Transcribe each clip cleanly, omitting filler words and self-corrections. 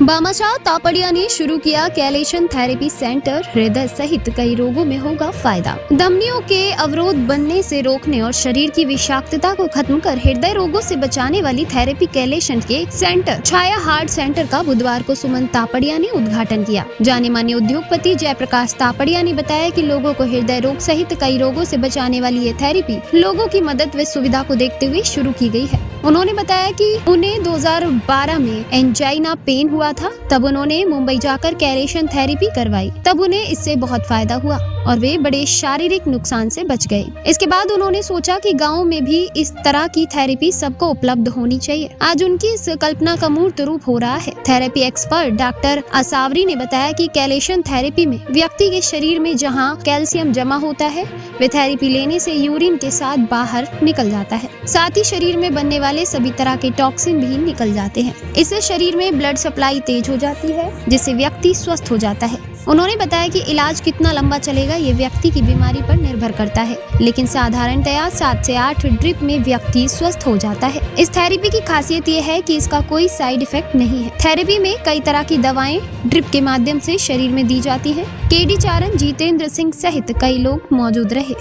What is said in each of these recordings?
बामाशाह तापड़िया ने शुरू किया कैलेशन थेरेपी सेंटर। हृदय सहित कई रोगों में होगा फायदा। धमनियों के अवरोध बनने से रोकने और शरीर की विषाक्तता को खत्म कर हृदय रोगों से बचाने वाली थेरेपी कैलेशन के सेंटर छाया हार्ट सेंटर का बुधवार को सुमन तापड़िया ने उद्घाटन किया। जाने माने उद्योगपति जयप्रकाश तापड़िया ने बताया कि लोगों को हृदय रोग सहित कई रोगों से बचाने वाली ये थेरेपी लोगों की मदद व सुविधा को देखते हुए शुरू की गई है। उन्होंने बताया कि उन्हें 2012 में एंजाइना पेन हुआ था, तब उन्होंने मुंबई जाकर कैलेशन थेरेपी करवाई। तब उन्हें इससे बहुत फायदा हुआ और वे बड़े शारीरिक नुकसान से बच गए। इसके बाद उन्होंने सोचा कि गांव में भी इस तरह की थेरेपी सबको उपलब्ध होनी चाहिए। आज उनकी इस कल्पना का मूर्त रूप हो रहा है। थेरेपी एक्सपर्ट डॉक्टर असावरी ने बताया कि कैलेशन थेरेपी में व्यक्ति के शरीर में जहां कैल्शियम जमा होता है, वे थेरेपी लेने से यूरिन के साथ बाहर निकल जाता है। साथ ही शरीर में बनने वाले सभी तरह के टॉक्सिन भी निकल जाते हैं। इससे शरीर में ब्लड सप्लाई तेज हो जाती है, जिससे व्यक्ति स्वस्थ हो जाता है। उन्होंने बताया कि इलाज कितना लंबा चलेगा ये व्यक्ति की बीमारी पर निर्भर करता है, लेकिन साधारणतया 7 से 8 ड्रिप में व्यक्ति स्वस्थ हो जाता है। इस थेरेपी की खासियत ये है कि इसका कोई साइड इफेक्ट नहीं है। थेरेपी में कई तरह की दवाएं ड्रिप के माध्यम से शरीर में दी जाती हैं। केडी चारण, जितेंद्र सिंह सहित कई लोग मौजूद रहे।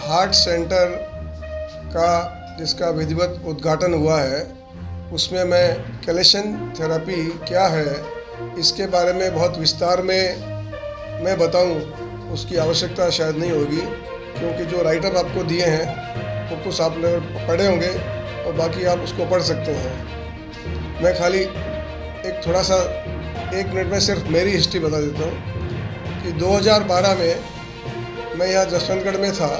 हार्ट सेंटर का जिसका विधिवत उद्घाटन हुआ है, उसमें मैं कैलेशन थेरेपी क्या है इसके बारे में बहुत विस्तार में मैं बताऊं, उसकी आवश्यकता शायद नहीं होगी, क्योंकि जो राइटर आपको दिए हैं वो कुछ आप लोग पढ़े होंगे और बाकी आप उसको पढ़ सकते हैं। मैं खाली एक थोड़ा सा 1 मिनट में सिर्फ मेरी हिस्ट्री बता देता हूँ कि 2012 में मैं यहाँ जसवंतगढ़ में था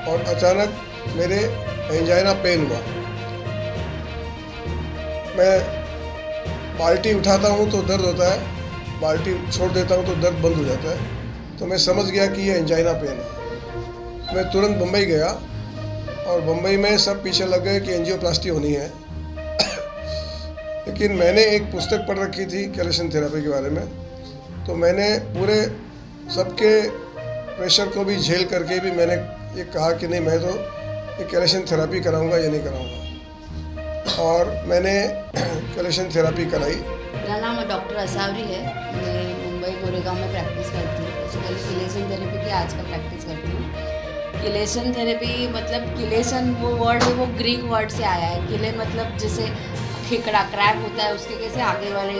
और अचानक मेरे एंजाइना पेन हुआ। मैं बाल्टी उठाता हूँ तो दर्द होता है, बाल्टी छोड़ देता हूँ तो दर्द बंद हो जाता है। तो मैं समझ गया कि ये एंजाइना पेन है। मैं तुरंत मुंबई गया और मुंबई में सब पीछे लग गए कि एंजियोप्लास्टी होनी है। लेकिन मैंने एक पुस्तक पढ़ रखी थी कैलेशन थेरेपी के बारे में, तो मैंने पूरे सबके प्रेशर को भी झेल करके भी मैंने ये कहा कि नहीं, मैं तो ये कैलेशन थेरेपी कराऊंगा, ये नहीं कराऊंगा। और मैंने कैलेशन थेरेपी कराई। मेरा नाम डॉक्टर असावरी है। मैं मुंबई गोरेगांव में प्रैक्टिस करती हूँ। बेसिकली किलेशन थेरेपी की आजकल प्रैक्टिस करती हूँ। किलेशन थेरेपी मतलब किलेशन वो वर्ड है, वो ग्रीक वर्ड से आया है। किले मतलब जैसे खिकड़ा क्रैब होता है, उसके कैसे आगे वाले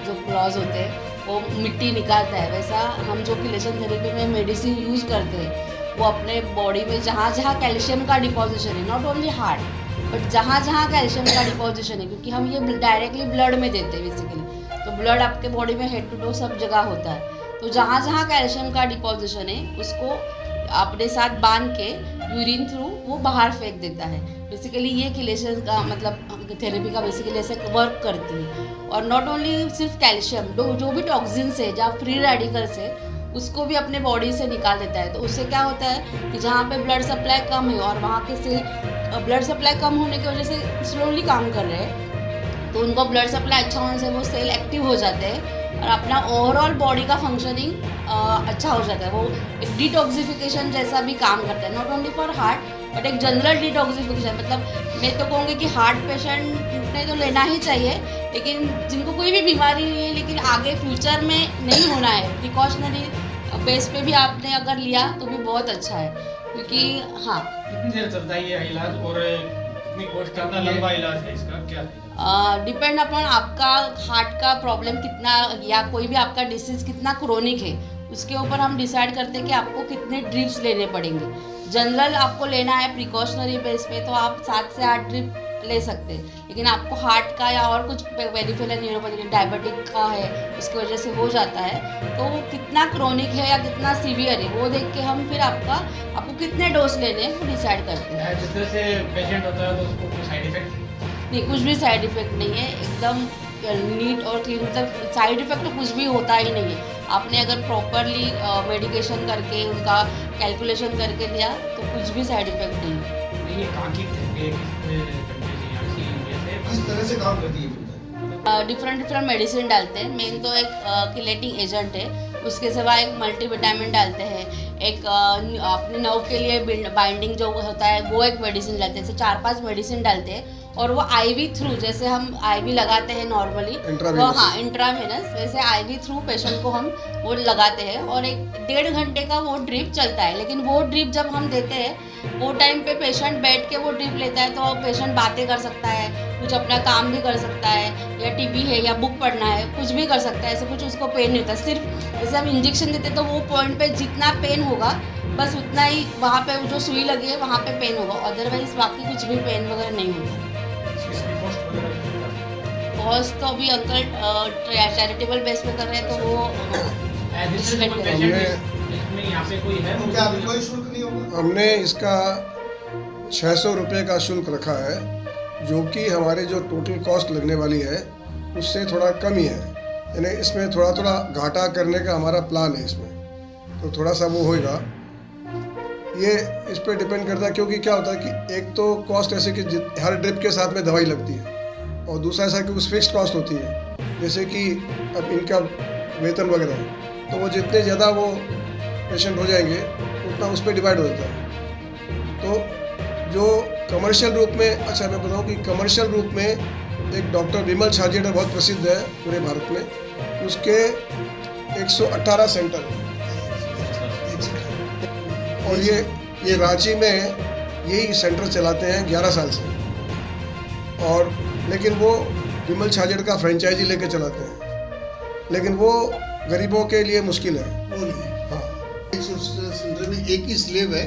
जो क्लॉज होते हैं वो मिट्टी निकालता है, वैसा हम जो किलेशन थेरेपी में मेडिसिन यूज़ करते हैं वो अपने बॉडी में जहाँ जहाँ कैल्शियम का डिपॉजिशन है, नॉट ओनली हार्ट बट जहाँ जहाँ कैल्शियम का डिपॉजिशन है, क्योंकि हम ये डायरेक्टली ब्लड में देते हैं बेसिकली, तो ब्लड आपके बॉडी में हेड टू टो सब जगह होता है। तो जहाँ जहाँ कैल्शियम का डिपॉजिशन है उसको अपने साथ बांध के यूरिन थ्रू वो बाहर फेंक देता है। बेसिकली ये किलेशन का मतलब थेरेपी का बेसिकली ऐसे वर्क करती है। और नॉट ओनली सिर्फ कैल्शियम, जो भी टॉक्सिन्स है, जहाँ फ्री रेडिकल्स है, उसको भी अपने बॉडी से निकाल देता है। तो उससे क्या होता है कि जहाँ पे ब्लड सप्लाई कम है और वहाँ के सेल ब्लड सप्लाई कम होने की वजह से स्लोली काम कर रहे हैं, तो उनको ब्लड सप्लाई अच्छा होने से वो सेल एक्टिव हो जाते हैं और अपना ओवरऑल बॉडी का फंक्शनिंग अच्छा हो जाता है। वो एक डिटॉक्सिफिकेशन जैसा भी काम करता है, not only for heart but एक जनरल डिटॉक्सिफिकेशन। मतलब मैं तो कहूँगी कि हार्ट पेशेंट ने तो लेना ही चाहिए, लेकिन जिनको कोई भी बीमारी नहीं है लेकिन आगे फ्यूचर में नहीं होना है, प्रिकॉशनरी बेस पे भी आपने अगर लिया तो भी बहुत अच्छा है। क्योंकि हाँ, कितनी देर चलता है ये इलाज और कितनी कॉस्ट, कितना लंबा इलाज है इसका, क्या है? डिपेंड अपॉन आपका हार्ट का प्रॉब्लम कितना या कोई भी आपका डिसीज़ कितना क्रोनिक है, उसके ऊपर हम डिसाइड करते हैं कि आपको कितने ड्रिप्स लेने पड़ेंगे। जनरल आपको लेना है प्रिकॉशनरी बेस पे तो आप 7 से 8 ड्रिप ले सकते हैं, लेकिन आपको हार्ट का या और कुछ पेरिफेरल न्यूरोपैथी डायबिटिक का है उसकी वजह से हो जाता है, तो वो कितना क्रोनिक है या कितना सीवियर है वो देख के हम फिर आपको कितने डोज लेने हैं वो डिसाइड करते हैं। जिस तरह से पेशेंट होता है तो उसको कोई साइड इफेक्ट नहीं, कुछ भी साइड इफेक्ट नहीं है, एकदम नीट और क्लीन। मतलब साइड इफेक्ट तो कुछ भी होता ही नहीं है। आपने अगर प्रॉपरली मेडिकेशन करके उनका कैलकुलेशन करके दिया तो कुछ भी साइड इफेक्ट नहीं है। ये कहाँ की किस तरह से काम करती है? डिफरेंट मेडिसिन डालते हैं। मेन तो एक किलेटिंग एजेंट है, उसके सिवा एक मल्टीविटामिन डालते हैं, एक अपने नर्व के लिए बाइंडिंग जो होता है वो एक मेडिसिन डालते हैं। ऐसे 4-5 मेडिसिन डालते हैं और वो आईवी थ्रू, जैसे हम आईवी लगाते हैं नॉर्मली, वो हाँ इंट्रावेनस, वैसे आईवी थ्रू पेशेंट को हम वो लगाते हैं और 1.5 घंटे का वो ड्रिप चलता है। लेकिन वो ड्रिप जब हम देते हैं वो टाइम पे पेशेंट बैठ के वो ड्रिप लेता है तो पेशेंट बातें कर सकता है, कुछ अपना काम भी कर सकता है, या टीवी है या बुक पढ़ना है, कुछ भी कर सकता है। ऐसे कुछ उसको पेन नहीं होता। सिर्फ जैसे हम इंजेक्शन देते हैं तो वो पॉइंट पे जितना पेन होगा बस उतना ही वहाँ पे जो सुई लगी है वहाँ पे पेन होगा, अदरवाइज बाकी कुछ भी पेन वगैरह नहीं होता। इसकी कॉस्ट वगैरह कितना है? कॉस्ट तो अभी अंकल चैरिटेबल बेस पे कर रहे हैं तो वो एडिशनल कोई पेशेंट इसमें यहाँ पे कोई है? क्या अभी कोई शुल्क नहीं होगा? हमने इसका 600 रुपये का शुल्क रखा है, जो कि हमारे जो टोटल कॉस्ट लगने वाली है उससे थोड़ा कम ही है। यानी इसमें थोड़ा थोड़ा घाटा करने का हमारा प्लान है इसमें, तो थोड़ा सा वो होएगा। ये इस पर डिपेंड करता है, क्योंकि क्या होता है कि एक तो कॉस्ट ऐसे कि हर ड्रिप के साथ में दवाई लगती है, और दूसरा ऐसा कि उस फिक्स्ड कॉस्ट होती है। जैसे कि अब इनका वेतन वगैरह है तो वो जितने ज़्यादा वो पेशेंट हो जाएंगे उतना उस पर डिवाइड हो जाता है। तो जो कमर्शियल रूप में, अच्छा मैं बताऊं कि कमर्शियल रूप में एक डॉक्टर विमल छाजेड़ा बहुत प्रसिद्ध है पूरे भारत में, उसके 118 सेंटर, और ये रांची में यही सेंटर चलाते हैं 11 साल से, और लेकिन वो विमल छाजेड़ का फ्रेंचाइजी लेके चलाते हैं, लेकिन वो गरीबों के लिए मुश्किल है। वो नहीं है। हाँ, सेंटर में एक ही स्लेब है,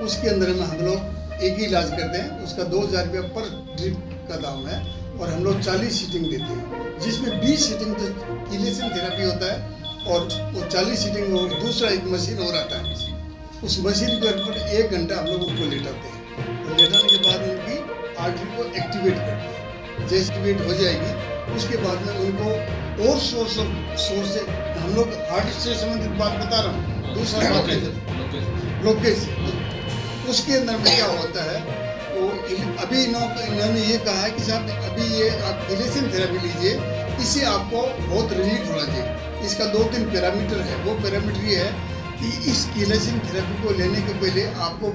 उसके अंदर में हम लोग एक ही इलाज करते हैं। उसका 2000 रुपये पर ड्रिप का दाम है, और हम लोग 40 सीटिंग देते हैं, जिसमें 20 सीटिंग तो किलेशन थेरेपी होता है, और वो 40 सीटिंग में दूसरा एक मशीन और आता है। उस मशीन के ऊपर 1 घंटा हम लोग उनको लेटाते हैं, और लेटाने के बाद उनकी आर्टरी को एक्टिवेट करते हैं। जैसे एक्टिवेट हो जाएगी उसके बाद में उनको और सोर्स से, हम लोग हार्ट से संबंधित बात बता रहा हूँ, दूसरा बात है ब्लॉकेज। उसके अंदर में क्या होता है, वो अभी इन्होंने ये कहा है कि साहब अभी ये आप किलेशन थेरेपी लीजिए, इससे आपको बहुत रिलीफ होना चाहिए। इसका 2-3 पैरामीटर है। वो पैरामीटर ये है कि इस किलेशन थेरेपी को लेने के पहले आपको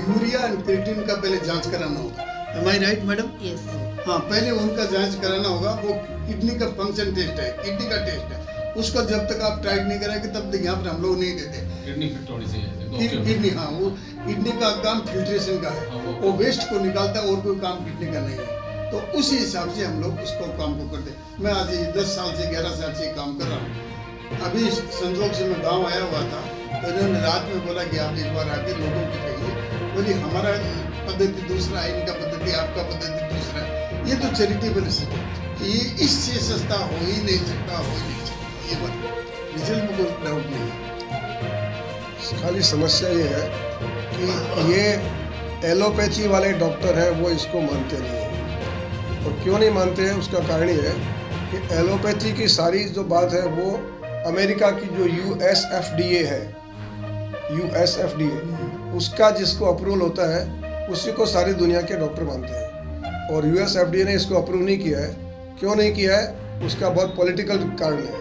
यूरिया एंड क्रिएटिन का पहले जांच कराना होगा। एम आई राइट मैडम? यस। हाँ, पहले उनका जांच कराना होगा। वो किडनी का फंक्शन टेस्ट है, किडनी का टेस्ट है। उसका जब तक आप ट्राई नहीं कराएंगे तब तक यहाँ पर हम लोग नहीं देते। किडनी फिट होनी चाहिए। किडनी, हाँ, वो किडनी का काम फिल्ट्रेशन का है, वो वेस्ट को निकालता है, और कोई काम किडनी का नहीं है। तो उसी हिसाब से हम लोग उसको काम को करते हैं। मैं आज 10 साल से 11 साल से काम कर रहा हूँ। अभी संजोग से मैं गाँव आया हुआ था, तो इन्होंने रात में बोला कि आप एक बार आके लोगों को कहिए, बोली हमारा पद्धति दूसरा है, इनका पद्धति, आपका पद्धति दूसरा है। ये तो चैरिटेबल है, ये इससे सस्ता हो ही नहीं सकता, ये बात रिजल्ट में कोई डाउट नहीं है। खाली समस्या ये है कि ये एलोपैथी वाले डॉक्टर हैं वो इसको मानते नहीं हैं। और क्यों नहीं मानते हैं उसका कारण ये है कि एलोपैथी की सारी जो बात है वो अमेरिका की जो USFDA है, USFDA, उसका जिसको अप्रूवल होता है उसी को सारी दुनिया के डॉक्टर मानते हैं। और USFDA ने इसको अप्रूव नहीं किया है। क्यों नहीं किया है? उसका बहुत पॉलिटिकल कारण है,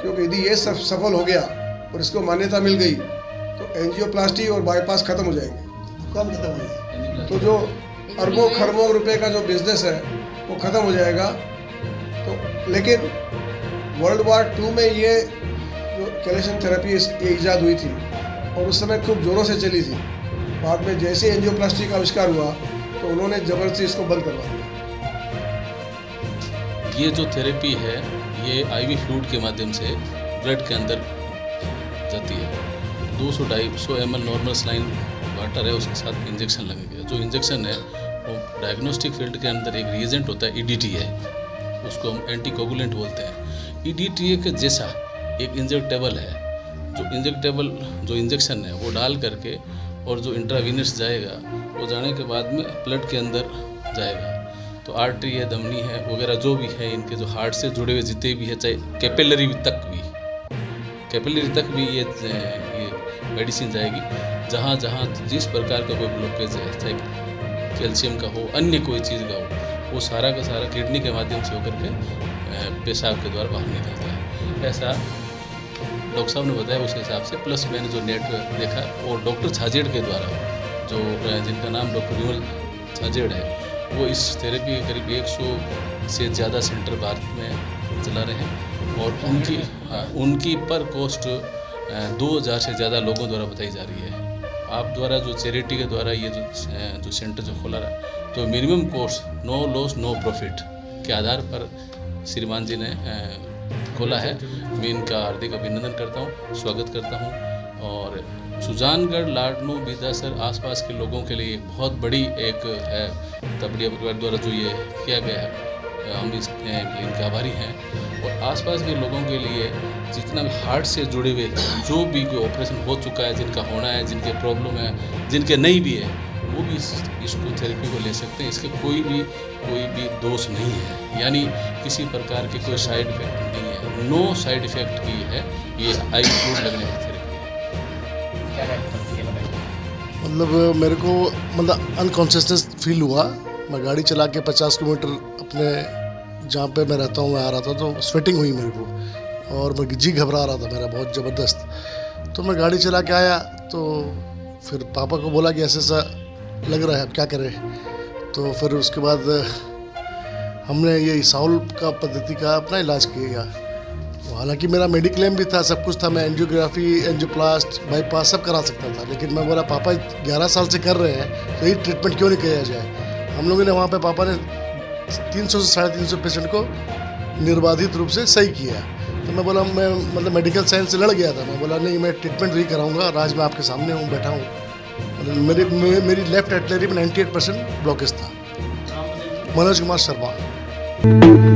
क्योंकि यदि ये सब सफल हो गया और इसको मान्यता मिल गई तो एंजियोप्लास्टी और बाईपास खत्म हो जाएंगे, काम खत्म हो गया। तो जो अरबों खरबों रुपए का जो बिजनेस है वो खत्म हो जाएगा। तो लेकिन वर्ल्ड वार 2 में ये जो कैलेशन थेरेपी ये ईजाद हुई थी और उस समय खूब ज़ोरों से चली थी। बाद में जैसे एंजियोप्लास्टी का आविष्कार हुआ तो उन्होंने ज़बरदस्ती इसको बंद करवा दिया। ये जो थेरेपी है ये आईवी फ्लूइड के माध्यम से ब्लड के अंदर जाती है। 200-250 ml नॉर्मल सलाइन वाटर है, उसके साथ इंजेक्शन लगेगा। जो इंजेक्शन है वो डायग्नोस्टिक फील्ड के अंदर एक रिएजेंट होता है, EDTA है, उसको हम एंटीकोगुलेंट बोलते हैं। EDTA के जैसा एक इंजेक्टेबल है, जो इंजेक्शन है वो डाल करके और जो इंट्रावीनस जाएगा वो जाने के बाद में ब्लड के अंदर जाएगा। तो आर्टरी है, धमनी है वगैरह जो भी है, इनके जो हार्ट से जुड़े हुए जितने भी है, चाहे कैपिलरी तक भी ये मेडिसिन जाएगी। जहाँ जिस प्रकार का कोई ब्लॉकेज है, चाहे कैल्शियम का हो, अन्य कोई चीज़ का हो, वो सारा का सारा किडनी के माध्यम से होकर के पेशाब के द्वारा बाहर निकलता है। ऐसा डॉक्टर साहब ने बताया, उस हिसाब से प्लस मैंने जो नेट देखा और डॉक्टर छाजेड़ के द्वारा, जो जिनका नाम डॉक्टर विमल छाजेड़ है, वो इस थेरेपी के करीब 100 से ज़्यादा सेंटर भारत में चला रहे हैं और उनकी पर कोस्ट 2000 से ज़्यादा लोगों द्वारा बताई जा रही है। आप द्वारा जो चैरिटी के द्वारा ये जो सेंटर जो खोला रहा है, तो minimum cost no loss no profit के आधार पर श्रीमान जी ने खोला है। मैं इनका हार्दिक अभिनंदन करता हूँ, स्वागत करता हूँ। और सुजानगढ़, लाडनू, बिदासर आसपास के लोगों के लिए बहुत बड़ी एक है तबड़िया परिवार द्वारा जो ये किया गया है, हम इनके आभारी हैं। और आसपास के लोगों के लिए जितना भी हार्ट से जुड़े हुए जो भी कोई ऑपरेशन हो चुका है, जिनका होना है, जिनके प्रॉब्लम है, जिनके नहीं भी है, वो भी इसको थेरेपी को ले सकते हैं। इसके कोई भी दोष नहीं है, यानी किसी प्रकार की कोई साइड इफेक्ट नहीं है, नो साइड इफेक्ट की है ये IV फ्लूइड लगने की थेरेपी है। मतलब मेरे को अनकॉन्शियसनेस फील हुआ। मैं गाड़ी चला के 50 किलोमीटर अपने जहाँ पे मैं रहता हूँ मैं आ रहा था, तो स्वेटिंग हुई मेरे को और मैं जी घबरा रहा था मेरा बहुत ज़बरदस्त। तो मैं गाड़ी चला के आया, तो फिर पापा को बोला कि ऐसे ऐसा लग रहा है, अब क्या करें। तो फिर उसके बाद हमने ये साउल का पद्धति का अपना इलाज किया। हालांकि मेरा मेडिक्लेम भी था, सब कुछ था, मैं एंजियोग्राफी, एंजियोप्लास्ट, बाईपास सब करा सकता था। लेकिन मैं बोला पापा 11 साल से कर रहे हैं, तो ये ट्रीटमेंट क्यों नहीं किया जाए। हम लोगों ने वहाँ पे पापा ने 300 से 350 पेशेंट को निर्बाधित रूप से सही किया। तो मैं बोला, मैं मतलब मेडिकल साइंस से लड़ गया था। मैं बोला नहीं, मैं ट्रीटमेंट नहीं कराऊंगा। आज मैं आपके सामने हूँ, बैठा हूँ। मेरी लेफ्ट एटलरी में 98% ब्लॉकेज था। मनोज कुमार शर्मा।